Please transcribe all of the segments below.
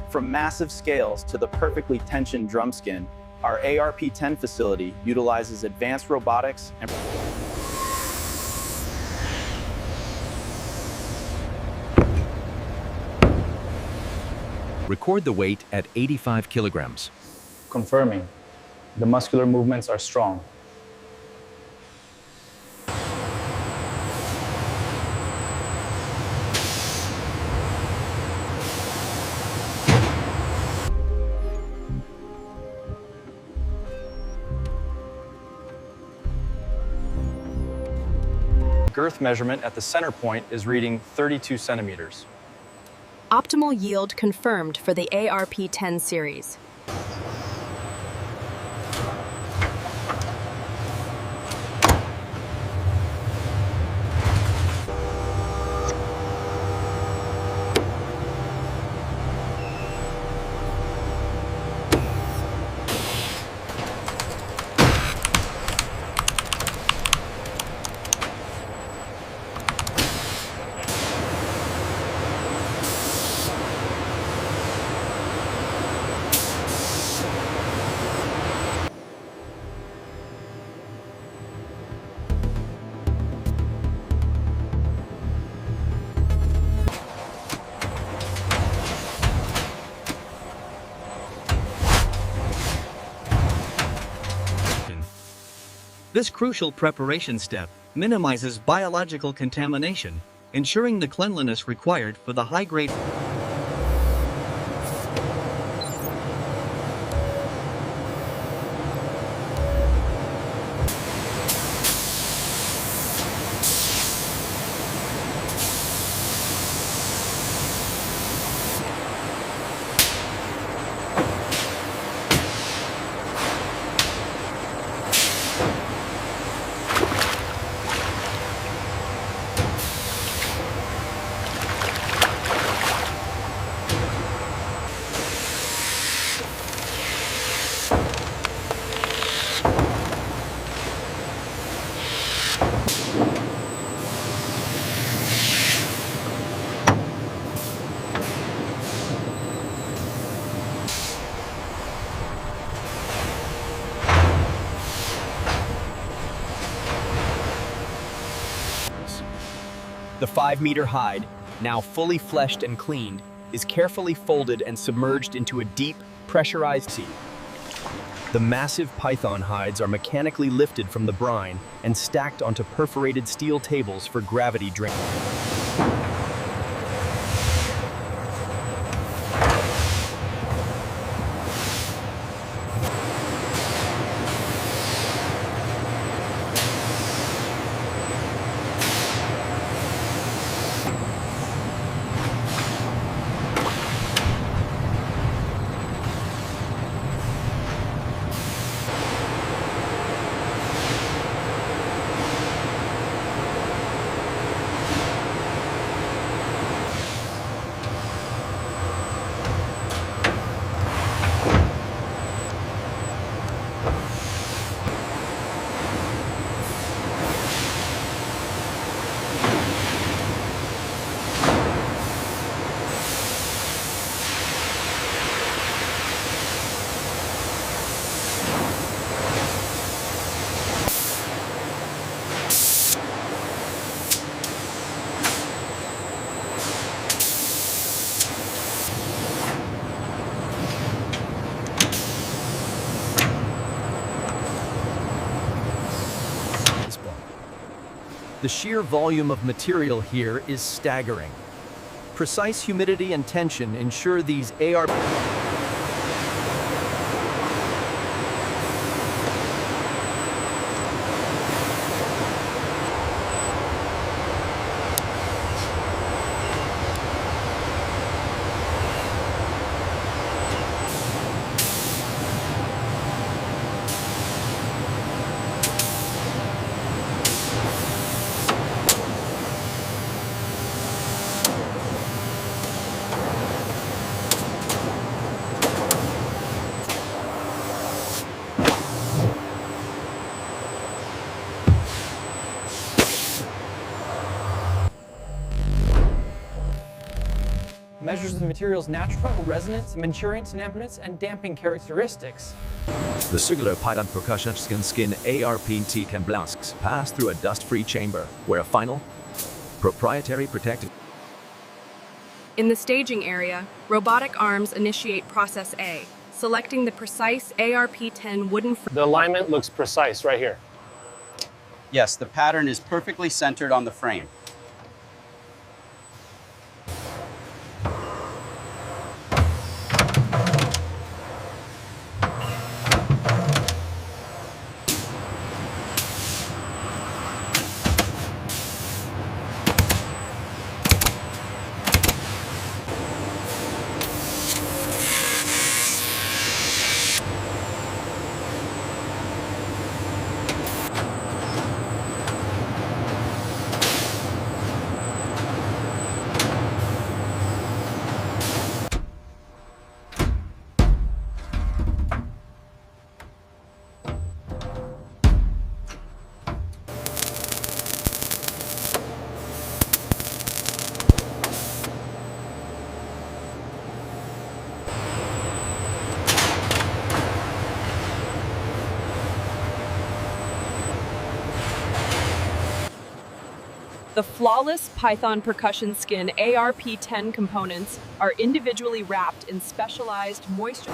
From massive scales to the perfectly tensioned drum skin, our ARP-10 facility utilizes advanced robotics and Record the weight at 85 kilograms. confirming the muscular movements are strong. Girth measurement at the center point is reading 32 centimeters. Optimal yield confirmed for the ARP-10 series. This crucial preparation step minimizes biological contamination, ensuring the cleanliness required for the high-grade. The 5-meter hide, now fully fleshed and cleaned, is carefully folded and submerged into a deep, pressurized sea. The massive python hides are mechanically lifted from the brine and stacked onto perforated steel tables for gravity drain. The sheer volume of material here is staggering. Precise humidity and tension ensure these ARP the material's natural resonance, maturance, dampness, and damping characteristics. The circular Python Percussion Skin ARP-10 can pass through a dust-free chamber, where a final, proprietary protected. In the staging area, robotic arms initiate process A, selecting the precise ARP-10 wooden frame. The alignment looks precise right here. Yes, the pattern is perfectly centered on the frame. The flawless Python Percussion Skin ARP-10 components are individually wrapped in specialized moisture.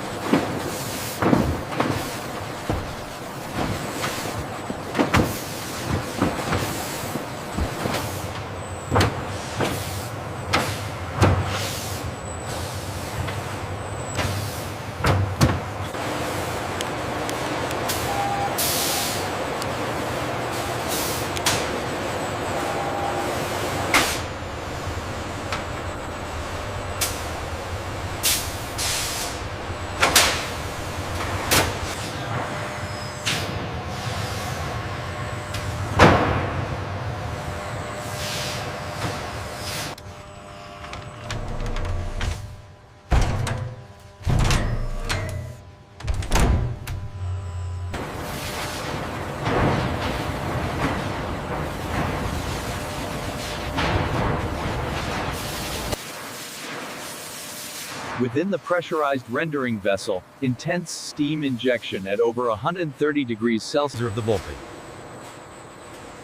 Within the pressurized rendering vessel, intense steam injection at over 130 degrees Celsius of the voltage.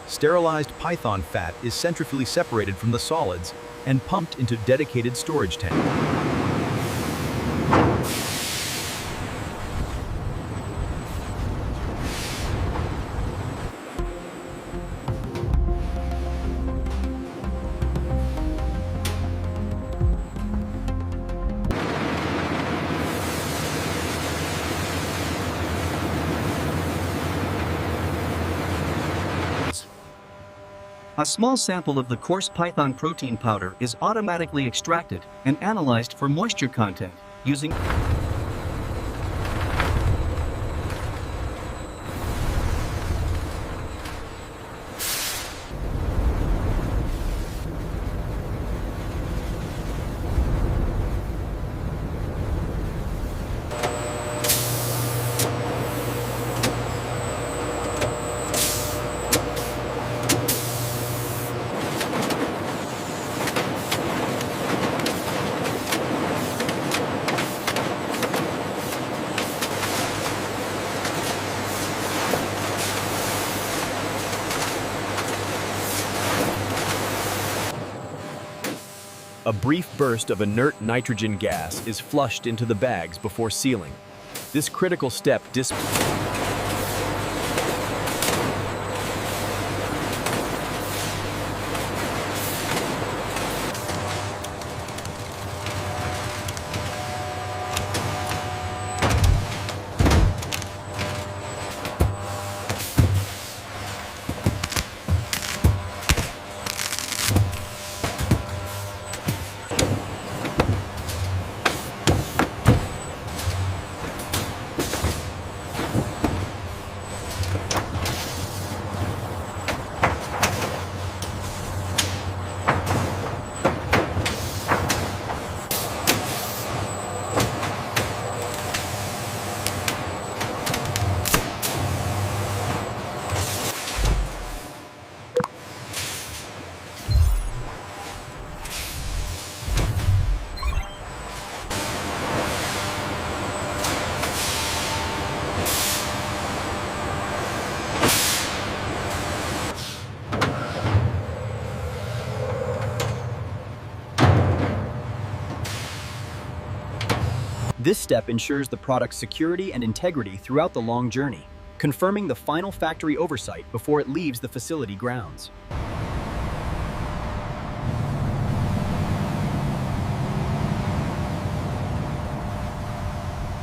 Sterilized Python fat is centrifugally separated from the solids and pumped into dedicated storage tank. A small sample of the coarse Python protein powder is automatically extracted and analyzed for moisture content using A brief burst of inert nitrogen gas is flushed into the bags before sealing. This critical step This step ensures the product's security and integrity throughout the long journey, confirming the final factory oversight before it leaves the facility grounds.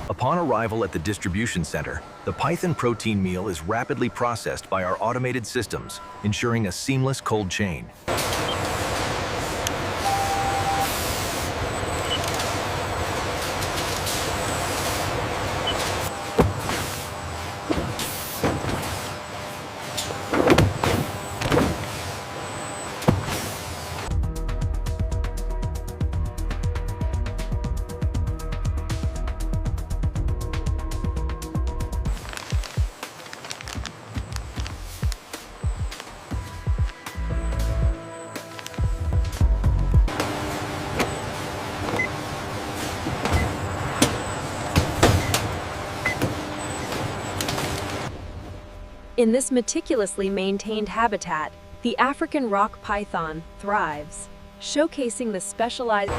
Upon arrival at the distribution center, the Python protein meal is rapidly processed by our automated systems, ensuring a seamless cold chain. In this meticulously maintained habitat, the African rock python thrives, showcasing the specialized.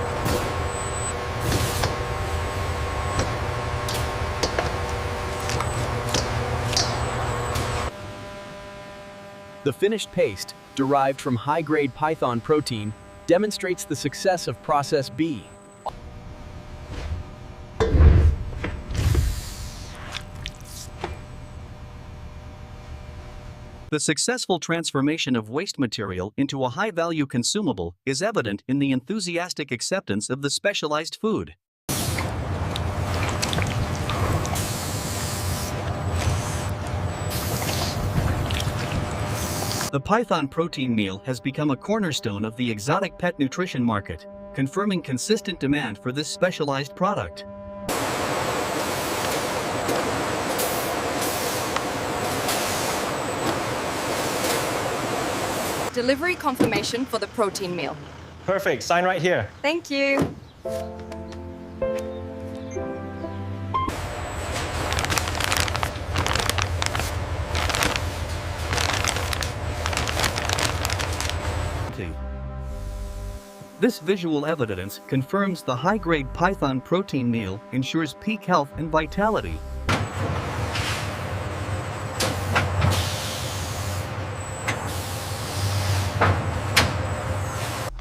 The finished paste, derived from high-grade Python protein, demonstrates the success of Process B. The successful transformation of waste material into a high-value consumable is evident in the enthusiastic acceptance of the specialized food. The Python protein meal has become a cornerstone of the exotic pet nutrition market, confirming consistent demand for this specialized product. Delivery confirmation for the protein meal. Perfect. Sign right here. Thank you. This visual evidence confirms the high-grade Python protein meal ensures peak health and vitality.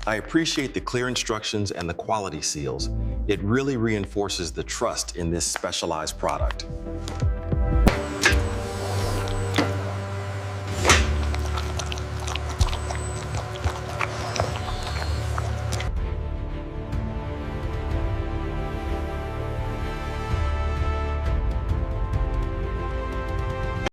I appreciate the clear instructions and the quality seals. It really reinforces the trust in this specialized product.